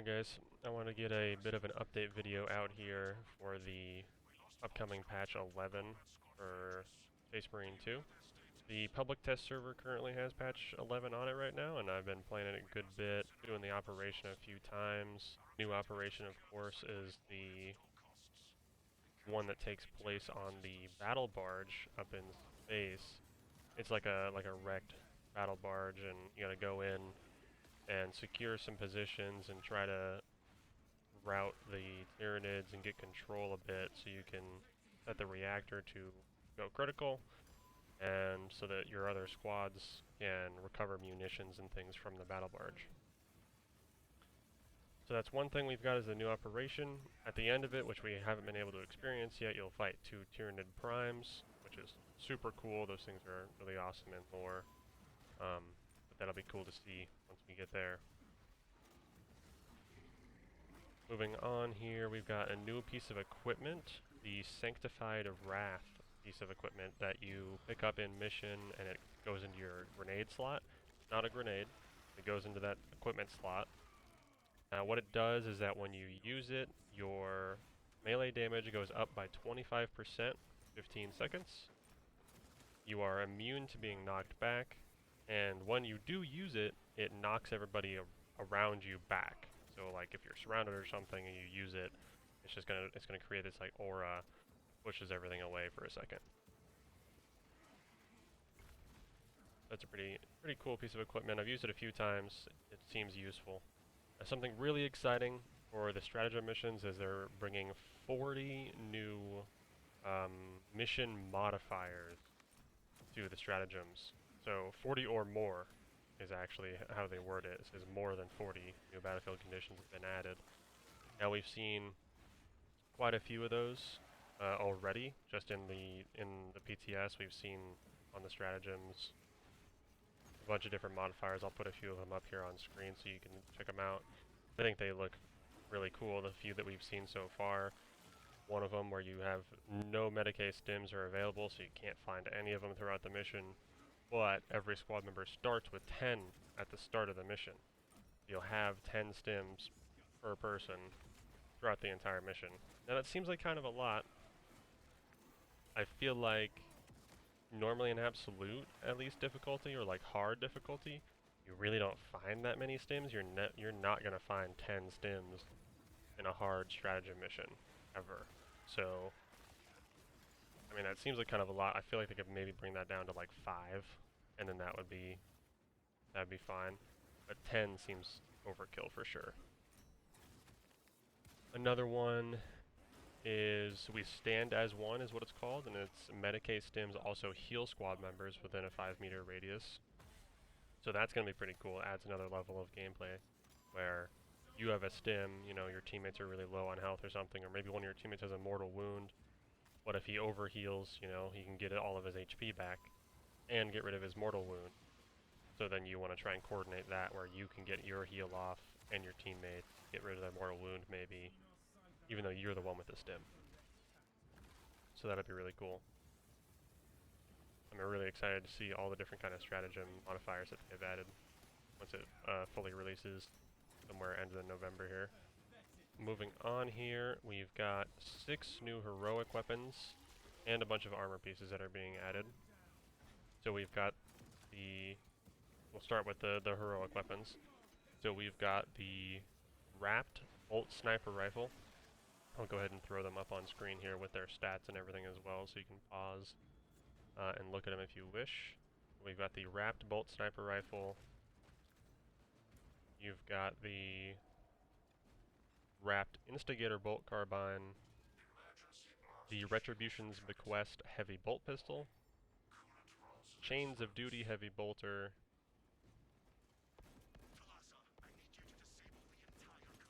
Alright guys, I want to get a bit of an update video out here for the upcoming patch 11 for Space Marine 2. The public test server currently has patch 11 on it right now, and I've been playing it a good bit, doing the operation a few times. New operation, of course, is the one that takes place on the battle barge up in space. It's like a wrecked battle barge, and you gotta go in and secure some positions and try to route the Tyranids and get control a bit so you can set the reactor to go critical, and so that your other squads can recover munitions and things from the battle barge. So that's one thing we've got as a new operation. At the end of it, which we haven't been able to experience yet, you'll fight 2 Tyranid Primes, which is super cool. Those things are really awesome in lore. But that'll be cool to see once we get there. Moving on here, we've got a new piece of equipment, the Sanctified Wrath piece of equipment that you pick up in mission, and it goes into your grenade slot. Not a grenade, it goes into that equipment slot. Now what it does is that when you use it, your melee damage goes up by 25%, 15 seconds. You are immune to being knocked back, and when you do use it, it knocks everybody around you back. So like if you're surrounded or something and you use it, it's gonna create this like aura, pushes everything away for a second. That's a pretty cool piece of equipment. I've used it a few times. It seems useful. Something really exciting for the stratagem missions is they're bringing 40 new mission modifiers to the stratagems. So 40 or more is actually how they word it. It says more than 40 new battlefield conditions have been added. Now we've seen quite a few of those already. Just in the PTS, we've seen on the stratagems a bunch of different modifiers. I'll put a few of them up here on screen so you can check them out. I think they look really cool, the few that we've seen so far. One of them where you have no Medicae stims are available, so you can't find any of them throughout the mission, but every squad member starts with 10 at the start of the mission. You'll have 10 stims per person throughout the entire mission. Now that seems like kind of a lot. I feel like normally in absolute, at least, difficulty, or like hard difficulty, you really don't find that many stims. You're not gonna find 10 stims in a hard stratagem mission ever. So I mean, that seems like kind of a lot. I feel like they could maybe bring that down to like 5, and then that'd be fine. But 10 seems overkill for sure. Another one is we stand as one is what it's called, and it's Medicae stims also heal squad members within a 5-meter radius. So that's going to be pretty cool. It adds another level of gameplay where you have a stim, you know, your teammates are really low on health or something, or maybe one of your teammates has a mortal wound. But if he overheals, you know, he can get all of his HP back and get rid of his mortal wound. So then you want to try and coordinate that where you can get your heal off and your teammates get rid of their mortal wound maybe, even though you're the one with the stim. So that'd be really cool. I'm really excited to see all the different kind of stratagem modifiers that they've added once it fully releases somewhere end of November here. Moving on here, we've got 6 new heroic weapons and a bunch of armor pieces that are being added. So we've got we'll start with the heroic weapons. So we've got the wrapped bolt sniper rifle. I'll go ahead and throw them up on screen here with their stats and everything as well, so you can pause and look at them if you wish. We've got the wrapped bolt sniper rifle. You've got the wrapped instigator bolt carbine, the Retribution's Bequest heavy bolt pistol, Chains of Duty heavy bolter,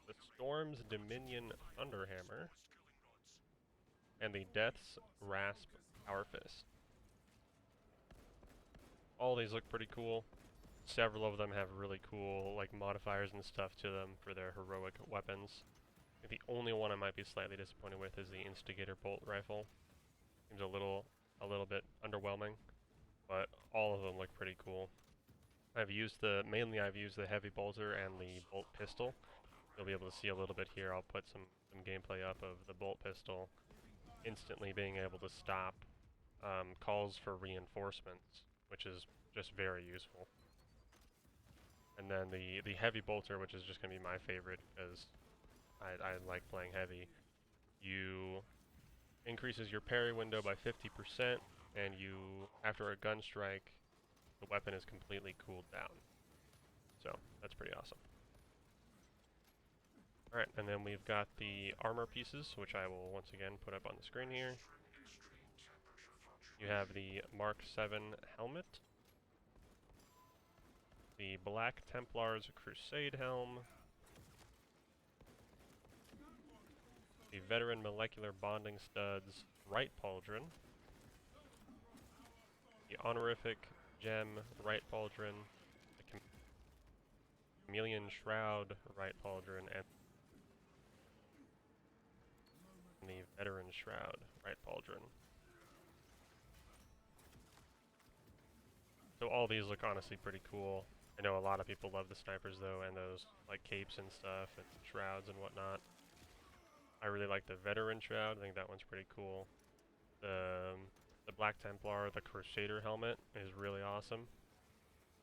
the Storm's Dominion Thunderhammer, and the Death's Rasp Power Fist. All these look pretty cool. Several of them have really cool like modifiers and stuff to them for their heroic weapons. The only one I might be slightly disappointed with is the Instigator Bolt Rifle. Seems a little bit underwhelming, but all of them look pretty cool. Mainly I've used the Heavy Bolter and the Bolt Pistol, you'll be able to see a little bit here. I'll put some gameplay up of the bolt pistol instantly being able to stop calls for reinforcements, which is just very useful. And then the heavy bolter, which is just going to be my favorite because I like playing heavy. You increases your parry window by 50%, and you, after a gun strike, the weapon is completely cooled down. So that's pretty awesome. Alright, and then we've got the armor pieces, which I will once again put up on the screen here. You have the Mark 7 helmet, the Black Templar's Crusade helm, the Veteran Molecular Bonding Studs right pauldron, the Honorific Gem right pauldron, the Chameleon Shroud right pauldron, and the Veteran Shroud right pauldron. So all these look honestly pretty cool. I know a lot of people love the snipers though, and those like capes and stuff, and shrouds and whatnot. I really like the Veteran Shroud. I think that one's pretty cool. The Black Templar, the Crusader helmet is really awesome.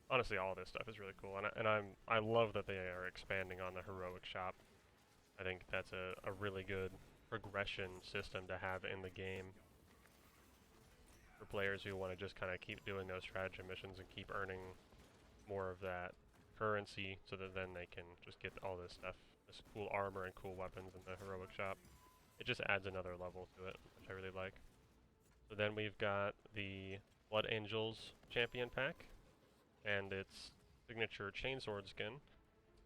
Honestly, all this stuff is really cool, and I love that they are expanding on the heroic shop. I think that's a really good progression system to have in the game for players who want to just kind of keep doing those strategy missions and keep earning more of that currency, so that then they can just get all this stuff, this cool armor and cool weapons in the heroic shop. It just adds another level to it, which I really like. So then we've got the Blood Angels Champion Pack, and its signature chainsword skin.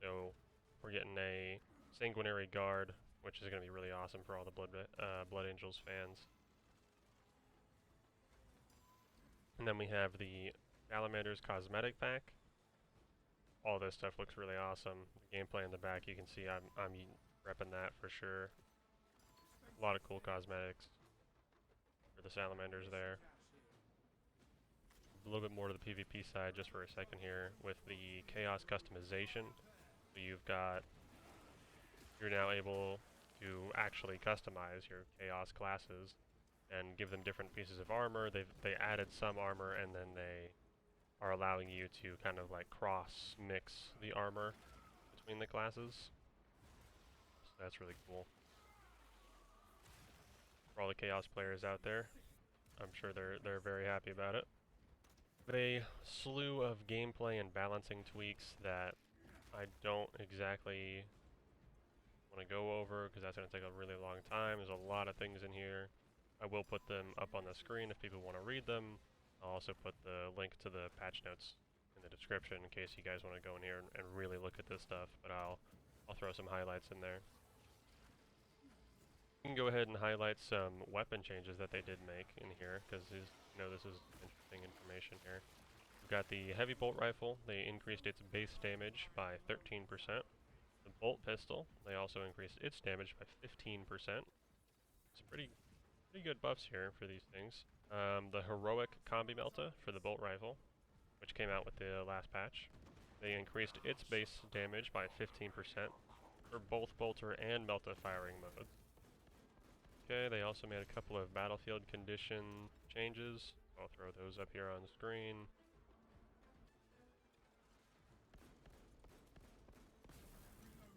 So we're getting a Sanguinary Guard, which is going to be really awesome for all the Blood Angels fans. And then we have the Salamander's Cosmetic Pack. All this stuff looks really awesome. The gameplay in the back, you can see I'm repping that for sure. A lot of cool cosmetics for the Salamanders there. A little bit more to the PvP side just for a second here with the Chaos customization. So you're now able to actually customize your Chaos classes and give them different pieces of armor. They added some armor, and then they are allowing you to kind of like cross mix the armor between the classes. So that's really cool. For all the Chaos players out there, I'm sure they're very happy about it. But a slew of gameplay and balancing tweaks that I don't exactly want to go over because that's going to take a really long time. There's a lot of things in here. I will put them up on the screen if people want to read them. I'll also put the link to the patch notes in the description in case you guys want to go in here and really look at this stuff, but I'll throw some highlights in there. You can go ahead and highlight some weapon changes that they did make in here, because this is interesting information here. We've got the heavy bolt rifle. They increased its base damage by 13%. The bolt pistol, they also increased its damage by 15%. Some pretty good buffs here for these things. The heroic combi melta for the bolt rifle, which came out with the last patch. They increased its base damage by 15% for both bolter and melta firing modes. Okay, they also made a couple of battlefield condition changes. I'll throw those up here on the screen.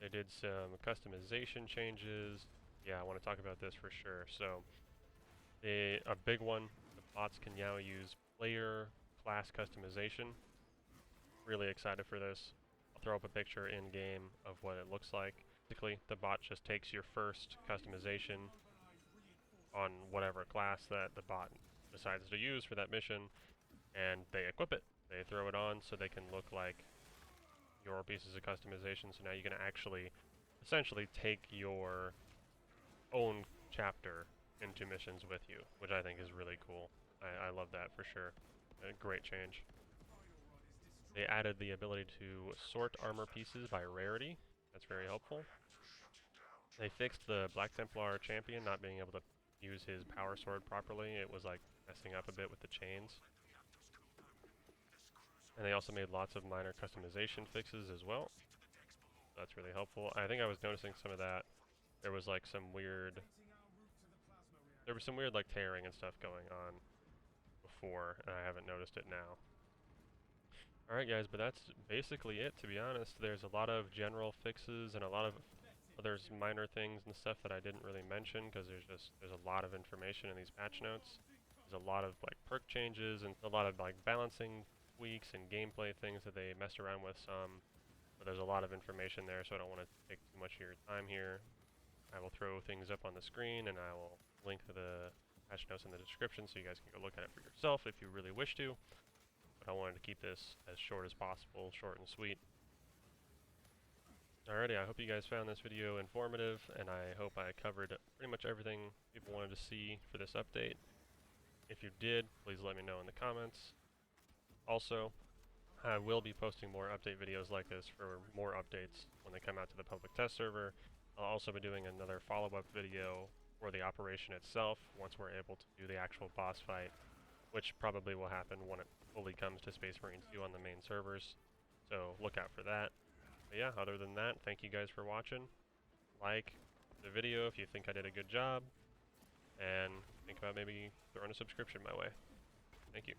They did some customization changes. Yeah, I want to talk about this for sure. So, a big one, the bots can now use player class customization. Really excited for this. I'll throw up a picture in game of what it looks like. Basically, the bot just takes your first customization on whatever class that the bot decides to use for that mission, and they equip it. They throw it on so they can look like your pieces of customization. So now you can actually essentially take your own chapter into missions with you, which I think is really cool. I love that for sure. A great change. They added the ability to sort armor pieces by rarity. That's very helpful. They fixed the Black Templar champion not being able to use his power sword properly. It was like messing up a bit with the chains. And they also made lots of minor customization fixes as well. That's really helpful. I think I was noticing some of that. There was like some weird, like tearing and stuff going on before, and I haven't noticed it now. Alright guys, but that's basically it, to be honest. There's a lot of general fixes and a lot of there's minor things and stuff that I didn't really mention because there's a lot of information in these patch notes. There's a lot of like perk changes and a lot of like balancing tweaks and gameplay things that they messed around with some. But there's a lot of information there, so I don't want to take too much of your time here. I will throw things up on the screen and I will link to the patch notes in the description so you guys can go look at it for yourself if you really wish to. But I wanted to keep this as short as possible, short and sweet. Alrighty, I hope you guys found this video informative, and I hope I covered pretty much everything people wanted to see for this update. If you did, please let me know in the comments. Also, I will be posting more update videos like this for more updates when they come out to the public test server. I'll also be doing another follow-up video for the operation itself once we're able to do the actual boss fight, which probably will happen when it fully comes to Space Marine 2 on the main servers. So look out for that. But yeah, other than that, thank you guys for watching. Like the video if you think I did a good job, and think about maybe throwing a subscription my way. Thank you.